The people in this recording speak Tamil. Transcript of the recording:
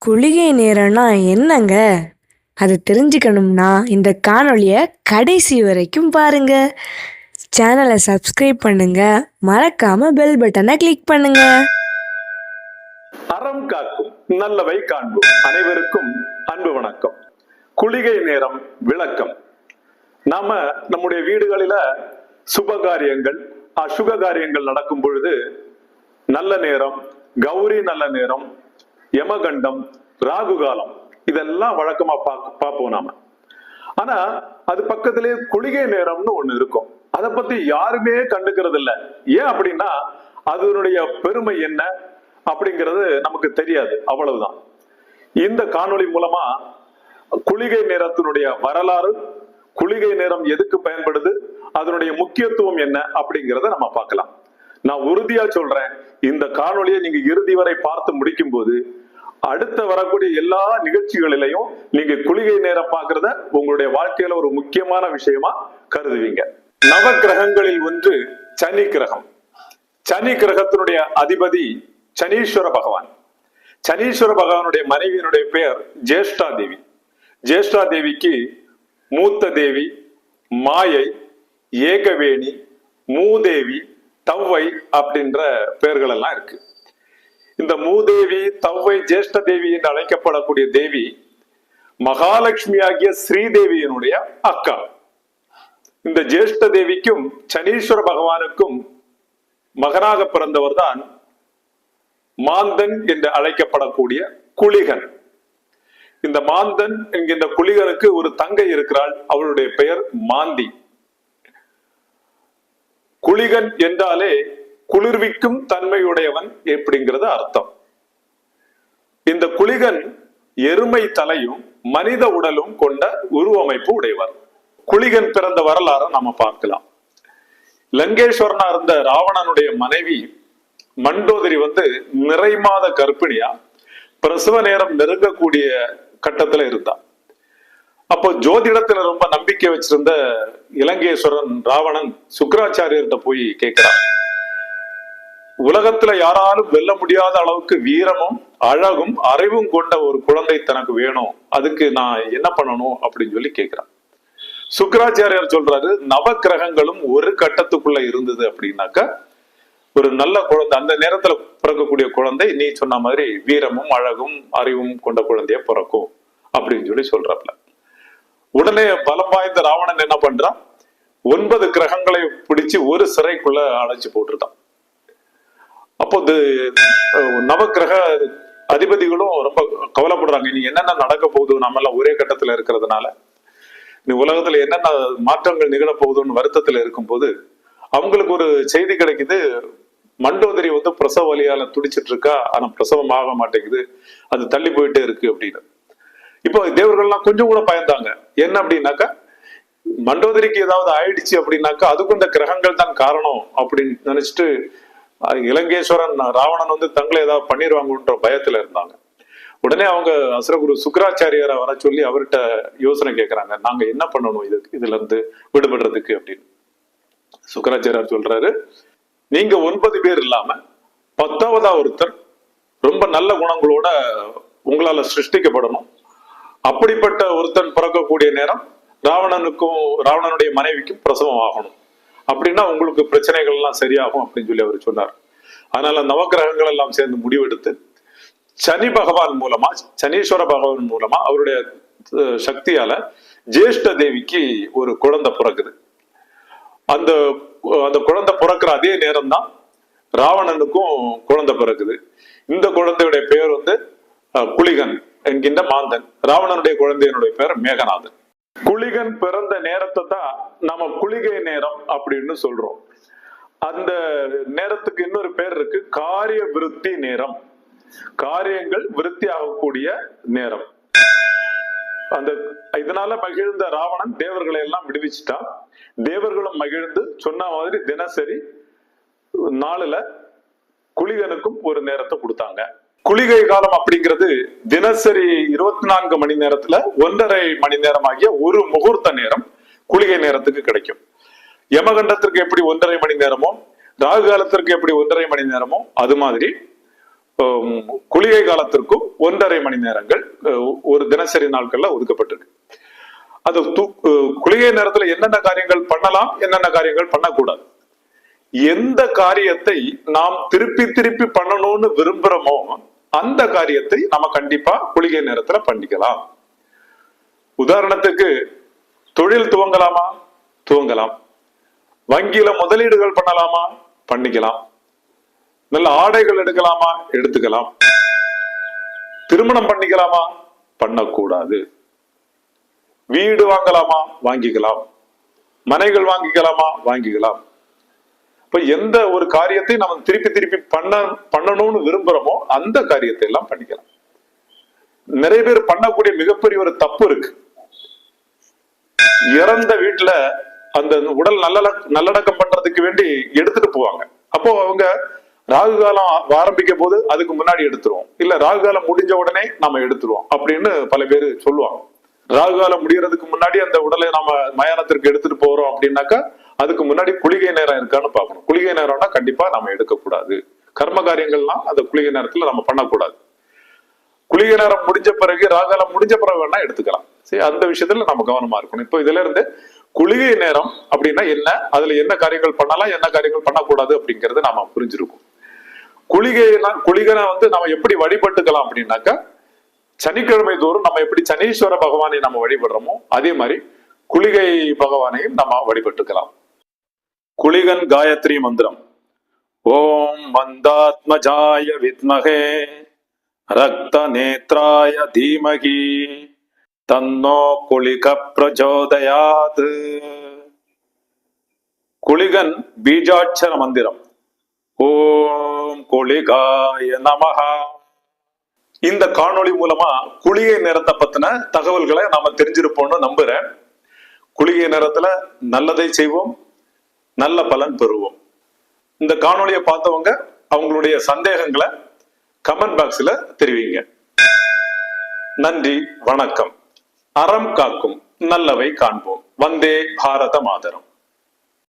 குளிகை நேரம்னா என்னங்க? அது தெரிஞ்சுக்கணும்னா இந்த காணொளியை கடைசி வரைக்கும் பாருங்க. சேனலை சப்ஸ்கிரைப் பண்ணுங்க, மறக்காம பெல் பட்டனை கிளிக் பண்ணுங்க. அறம் காக்கும் நல்லவை காண்போம். அனைவருக்கும் அன்பு வணக்கம். குளிகை நேரம் விளக்கம். நாம நம்முடைய வீடுகளில சுபகாரியங்கள் அசுப காரியங்கள் நடக்கும் பொழுது நல்ல நேரம், கௌரி நல்ல நேரம், யமகண்டம், ராகு காலம் இதெல்லாம் வழக்கமா பார்ப்போம் நாம. ஆனா அது பக்கத்திலேயே குளிகை நேரம்னு ஒண்ணு இருக்கும். அதை பத்தி யாருமே கண்டுக்கிறது இல்லை. ஏன் அப்படின்னா அதனுடைய பெருமை என்ன அப்படிங்கிறது நமக்கு தெரியாது, அவ்வளவுதான். இந்த காணொளி மூலமா குளிகை நேரத்தினுடைய வரலாறு, குளிகை நேரம் எதுக்கு பயன்படுது, அதனுடைய முக்கியத்துவம் என்ன அப்படிங்கிறத நம்ம பார்க்கலாம். நான் உறுதியா சொல்றேன், இந்த காணொளியை நீங்க இறுதி வரை பார்த்து முடிக்கும் போது அடுத்த வரக்கூடிய எல்லா நிகழ்ச்சிகளிலையும் நீங்க குளிகை நேரம் பார்க்கறத உங்களுடைய வாழ்க்கையில ஒரு முக்கியமான விஷயமா கருதுவீங்க. நவ கிரகங்களில் ஒன்று சனி கிரகம். சனி கிரகத்தினுடைய அதிபதி சனீஸ்வர பகவான். சனீஸ்வர பகவானுடைய மனைவியினுடைய பெயர் ஜேஷ்டா தேவி. ஜேஷ்டா தேவிக்கு மூத்த தேவி, மாயை, ஏகவேணி, மூதேவி, தவ்வை அப்படின்ற பெயர்கள் எல்லாம் இருக்கு. இந்த மூதேவி, தவ்வை, ஜேஷ்ட தேவி என்று அழைக்கப்படக்கூடிய தேவி மகாலட்சுமி ஆகிய ஸ்ரீதேவியினுடைய அக்கா. இந்த ஜேஷ்ட தேவிக்கும் சனீஸ்வர பகவானுக்கும் மகனாக பிறந்தவர் தான் மாந்தன் என்று அழைக்கப்படக்கூடிய குளிகன். இந்த மாந்தன் என்கின்ற குளிகனுக்கு ஒரு தங்கை இருக்கிறாள். அவளுடைய பெயர் மாந்தி. குளிகன் என்றாலே குளிர்விக்கும் தன்மையுடையவன் அப்படிங்கிறது அர்த்தம். இந்த குளிகன் எருமை தலையும் மனித உடலும் கொண்ட உருவமைப்பு உடையவர். குளிகன் பிறந்த வரலாறு நாம பார்க்கலாம். லங்கேஸ்வரனா இருந்த ராவணனுடைய மனைவி மண்டோதரி நிறைமாத கர்ப்பிணியா பிரசவ நேரம் நெருங்கக்கூடிய கட்டத்துல இருந்தா. அப்போ ஜோதிடத்துல ரொம்ப நம்பிக்கை வச்சிருந்த இலங்கேஸ்வரன் ராவணன் சுக்கராச்சாரியர்கிட்ட போய் கேட்கிறான், உலகத்துல யாராலும் வெல்ல முடியாத அளவுக்கு வீரமும் அழகும் அறிவும் கொண்ட ஒரு குழந்தை தனக்கு வேணும், அதுக்கு நான் என்ன பண்ணணும் அப்படின்னு சொல்லி கேட்கிறான். சுக்கராச்சாரியார் சொல்றாரு, நவ கிரகங்களும் ஒரு கட்டத்துக்குள்ள இருந்தது அப்படின்னாக்க ஒரு நல்ல குழந்தை, அந்த நேரத்துல பிறக்கக்கூடிய குழந்தை நீ சொன்ன மாதிரி வீரமும் அழகும் அறிவும் கொண்ட குழந்தைய பிறக்கும் அப்படின்னு சொல்லி சொல்றாப்ல. உடனே பலம் வாய்ந்த ராவணன் என்ன பண்றான், 9 கிரகங்களை பிடிச்சு ஒரு சிறைக்குள்ள அடைச்சு போட்டிருக்கான். அப்போ நவக்கிரக அதிபதிகளும் ரொம்ப கவலைப்படுறாங்க, இனி என்னென்ன நடக்க போகுது, நம்ம எல்லாம் ஒரே கட்டத்துல இருக்கிறதுனால நீ உலகத்துல என்னென்ன மாற்றங்கள் நிகழ போகுதுன்னு வருத்தத்துல இருக்கும் போது அவங்களுக்கு ஒரு செய்தி கிடைக்குது, மண்டோதரி பிரசவ வலியால துடிச்சிட்டு இருக்கா, ஆனா பிரசவம் ஆக மாட்டேங்குது, அது தள்ளி போயிட்டே இருக்கு அப்படின்னு. இப்போ தேவர்கள்லாம் கொஞ்சம் கூட பயந்தாங்க. என்ன அப்படின்னாக்கா, மண்டோதரிக்கு ஏதாவது ஆயிடுச்சு அப்படின்னாக்கா அதுக்கும் இந்த கிரகங்கள் தான் காரணம் அப்படின்னு நினைச்சிட்டு இலங்கேஸ்வரன் ராவணன் தங்களை ஏதாவது பண்ணிடுவாங்கன்ற பயத்துல இருந்தாங்க. உடனே அவங்க அசுரகுரு சுக்கராச்சாரியரை வர சொல்லி அவர்கிட்ட யோசனை கேட்கிறாங்க, நாங்க என்ன பண்ணணும் இதுல இருந்து விடுபடுறதுக்கு அப்படின்னு. சுக்கராச்சாரியார் சொல்றாரு, நீங்க 9 பேர் இல்லாம 10வதா ஒருத்தர் ரொம்ப நல்ல குணங்களோட உங்களால சிருஷ்டிக்கப்படணும். அப்படிப்பட்ட ஒருத்தன் பிறக்கக்கூடிய நேரம் ராவணனுடைய மனைவிக்கும் பிரசவம் ஆகணும். அப்படின்னா உங்களுக்கு பிரச்சனைகள் எல்லாம் சரியாகும் அப்படின்னு சொல்லி அவர் சொன்னார். அதனால நவக்கிரகங்கள் எல்லாம் சேர்ந்து முடிவெடுத்து சனி பகவான் மூலமா, சனீஸ்வர பகவான் மூலமா அவருடைய சக்தியால ஜேஷ்ட தேவிக்கு ஒரு குழந்தை பிறக்குது. அந்த குழந்தை பிறக்கிற அதே நேரம் தான் ராவணனுக்கும் குழந்தை பிறக்குது. இந்த குழந்தையுடைய பெயர் குளிகன் என்கின்ற மாந்தன். ராவணனுடைய குழந்தையினுடைய பெயர் மேகநாதன். குளிகன் பிறந்த நேரத்தை தான் நம்ம குளிகை நேரம் அப்படின்னு சொல்றோம். அந்த நேரத்துக்கு இன்னொரு பேர் இருக்கு, காரிய விருத்தி நேரம். காரியங்கள் விருத்தி ஆகக்கூடிய நேரம். இதனால மகிழ்ந்த ராவணன் தேவர்களை எல்லாம் விடுவிச்சுட்டான். தேவர்களும் மகிழ்ந்து சொன்ன மாதிரி தினசரி நாளுல குளிகனுக்கும் ஒரு நேரத்தை கொடுத்தாங்க. குளிகை காலம் அப்படிங்கிறது தினசரி 24 மணி நேரத்துல 1.5 மணி நேரம் ஆகிய ஒரு முகூர்த்த நேரம் குளிகை நேரத்துக்கு கிடைக்கும். யமகண்டத்திற்கு எப்படி 1.5 மணி நேரமோ, ராகு காலத்திற்கு எப்படி 1.5 மணி நேரமோ, அது மாதிரி குளிகை காலத்திற்கும் 1.5 மணி நேரங்கள் ஒரு தினசரி நாட்கள்ல ஒதுக்கப்பட்டிருக்கு. அது குளிகை நேரத்துல என்னென்ன காரியங்கள் பண்ணலாம், என்னென்ன காரியங்கள் பண்ணக்கூடாது, எந்த காரியத்தை நாம் திருப்பி திருப்பி பண்ணணும்னு விரும்புறோமோ அந்த காரியத்தை நம்ம கண்டிப்பா குளிகை நேரத்துல பண்ணிக்கலாம். உதாரணத்துக்கு தொழில் துவங்கலாமா, துவங்கலாம். வங்கியில முதலீடுகள் பண்ணலாமா, பண்ணிக்கலாம். நல்ல ஆடைகள் எடுக்கலாமா, எடுத்துக்கலாம். திருமணம் பண்ணிக்கலாமா, பண்ணக்கூடாது. வீடு வாங்கலாமா, வாங்கிக்கலாம். மனைகள் வாங்கிக்கலாமா, வாங்கிக்கலாம். இப்ப எந்த ஒரு காரியத்தை நம்ம திருப்பி திருப்பி பண்ணணும்னு விரும்புறோமோ அந்த காரியத்தை எல்லாம் பண்ணிக்கலாம். நிறைய பேர் பண்ணக்கூடிய மிகப்பெரிய ஒரு தப்பு இருக்கு. இறந்த வீட்டுல அந்த உடல் நல்லடக்கம் பண்றதுக்கு வேண்டி எடுத்துட்டு போவாங்க. அப்போ அவங்க ராகு காலம் ஆரம்பிக்கும் போது அதுக்கு முன்னாடி எடுத்துருவோம், இல்ல ராகு காலம் முடிஞ்ச உடனே நம்ம எடுத்துருவோம் அப்படின்னு பல பேர் சொல்லுவாங்க. ராகு காலம் முடியறதுக்கு முன்னாடி அந்த உடலை நம்ம மயானத்திற்கு எடுத்துட்டு போறோம் அப்படின்னாக்கா அதுக்கு முன்னாடி குளிகை நேரம் இருக்கான்னு பார்க்கணும். குளிகை நேரம்னா கண்டிப்பா நம்ம எடுக்கக்கூடாது. கர்ம காரியங்கள்லாம் அந்த குளிகை நேரத்துல நம்ம பண்ணக்கூடாது. குளிகை நேரம் முடிஞ்ச பிறகு, ராகாலம் முடிஞ்ச பிறகு வேணா எடுத்துக்கலாம். சரி, அந்த விஷயத்துல நம்ம கவனமா இருக்கணும். இப்போ இதுல இருந்து குளிகை நேரம் அப்படின்னா என்ன, அதுல என்ன காரியங்கள் பண்ணலாம், என்ன காரியங்கள் பண்ணக்கூடாது அப்படிங்கறத நாம புரிஞ்சிருக்கும். குளிகை நம்ம எப்படி வழிபட்டுக்கலாம் அப்படின்னாக்கா, சனிக்கிழமை தோறும் நம்ம எப்படி சனீஸ்வர பகவானை நம்ம வழிபடுறோமோ அதே மாதிரி குளிகை பகவானையும் நம்ம வழிபட்டுக்கலாம். குளிகன் காயத்ரி மந்திரம்: ஓம் மந்தாத்மஜாய வித்மகே ரக்த நேத்ராய தீமகி தன்னோ குளிக பிரஜோதயாத். குளிகன் பீஜாட்சர மந்திரம்: ஓம் குளிகாய நமஹா. இந்த காணொளி மூலமா குளிகை நேரத்தை பத்தின தகவல்களை நாம தெரிஞ்சிருப்போம்னு நம்புறேன். குளிகை நேரத்துல நல்லதை செய்வோம், நல்ல பலன் பெறுவோம். இந்த காணொளியை பார்த்தவங்க அவங்களுடைய சந்தேகங்களை கமெண்ட் பாக்ஸ்ல தெரிவிங்க. நன்றி, வணக்கம். அறம் காக்கும் நல்லவை காண்போம். வந்தே பாரத மாதரம்.